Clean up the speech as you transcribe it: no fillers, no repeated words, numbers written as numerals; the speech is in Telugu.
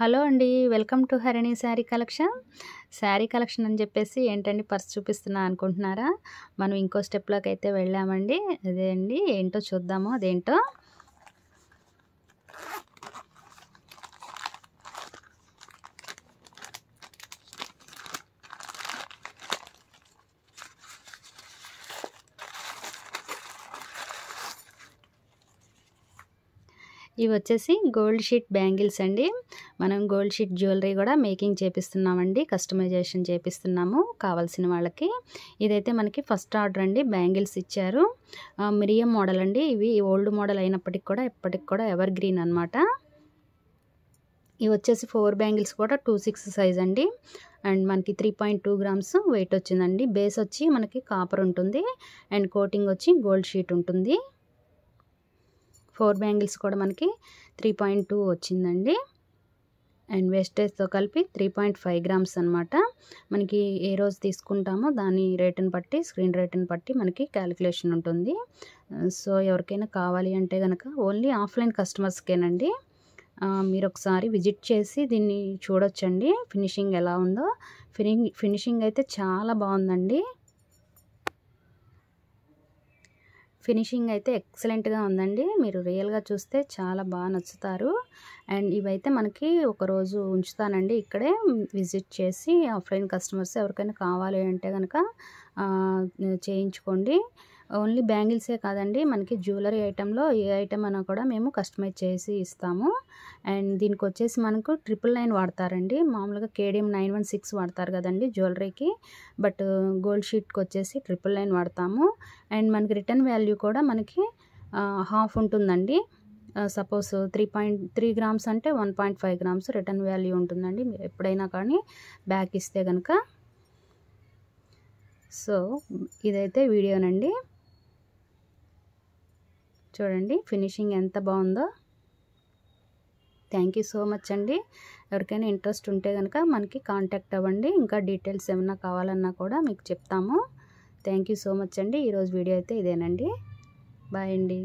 హలో అండి. Welcome to Harini sari collection. Sari collection అని చెప్పేసి ఏంటండి పర్స్ చూపిస్తున్నా అనుకుంటున్నారా? మనం ఇంకో స్టెప్‌లోకి అయితే వెళ్ళామండి. అదే అండి ఏంటో చూద్దాము అదేంటో. ఇవి వచ్చేసి గోల్డ్ షీట్ బ్యాంగిల్స్ అండి. మనం గోల్డ్ షీట్ జ్యువెలరీ కూడా మేకింగ్ చేపిస్తున్నామండి. కస్టమైజేషన్ చేపిస్తున్నాము కావాల్సిన వాళ్ళకి. ఇదైతే మనకి ఫస్ట్ ఆర్డర్ అండి. బ్యాంగిల్స్ ఇచ్చారు. మిరియం మోడల్ అండి. ఇవి ఓల్డ్ మోడల్ అయినప్పటికి కూడా ఎప్పటికి కూడా ఎవర్ గ్రీన్ అనమాట. ఇవి వచ్చేసి 4 బ్యాంగిల్స్ కూడా 26 సైజ్ అండి. అండ్ మనకి 3.2 గ్రామ్స్ వెయిట్ వచ్చిందండి. బేస్ వచ్చి మనకి కాపర్ ఉంటుంది. అండ్ కోటింగ్ వచ్చి గోల్డ్ షీట్ ఉంటుంది. 4 బ్యాంగిల్స్ కూడా మనకి 3.2 వచ్చిందండి. అండ్ వేస్టేజ్తో కలిపి 3.5 గ్రామ్స్ అనమాట. మనకి ఏ రోజు తీసుకుంటామో దాని రేటుని బట్టి, స్క్రీన్ రేటుని బట్టి మనకి క్యాలిక్యులేషన్ ఉంటుంది. సో ఎవరికైనా కావాలి అంటే కనుక ఓన్లీ ఆఫ్లైన్ కస్టమర్స్కేనండి. మీరు ఒకసారి విజిట్ చేసి దీన్ని చూడొచ్చండి ఫినిషింగ్ ఎలా ఉందో. ఫినిషింగ్ అయితే చాలా బాగుందండి. ఫినిషింగ్ అయితే ఎక్సలెంట్గా ఉందండి. మీరు రియల్గా చూస్తే చాలా బాగా నచ్చుతారు. అండ్ ఇవైతే మనకి ఒకరోజు ఉంచుతానండి ఇక్కడే విజిట్ చేసి. ఆఫ్లైన్ కస్టమర్స్ ఎవరికైనా కావాలి అంటే కనుక చేయించుకోండి. ఓన్లీ బ్యాంగిల్సే కాదండి, మనకి జ్యువెలరీ ఐటెంలో ఏ ఐటెం అన్నా కూడా మేము కస్టమైజ్ చేసి ఇస్తాము. అండ్ దీనికి వచ్చేసి మనకు 999 వాడతారండి. మామూలుగా కేడిఎం 916 వాడతారు కదండి జ్యువెలరీకి. బట్ గోల్డ్ షీట్కి వచ్చేసి 999 వాడతాము. అండ్ మనకి రిటర్న్ వాల్యూ కూడా మనకి హాఫ్ ఉంటుందండి. సపోజ్ 3.3 గ్రామ్స్ అంటే 1.5 గ్రామ్స్ రిటర్న్ వాల్యూ ఉంటుందండి మీరు ఎప్పుడైనా కానీ బ్యాక్ ఇస్తే కనుక. సో ఇదైతే వీడియోనండి. చూడండి ఫినిషింగ్ ఎంత బాగుందో. థ్యాంక్ యూ సో మచ్ అండి. ఎవరికైనా ఇంట్రెస్ట్ ఉంటే కనుక మనకి కాంటాక్ట్ అవ్వండి. ఇంకా డీటెయిల్స్ ఏమన్నా కావాలన్నా కూడా మీకు చెప్తాము. థ్యాంక్ యూ సో మచ్ అండి. ఈరోజు వీడియో అయితే ఇదేనండి. బాయ్ అండి.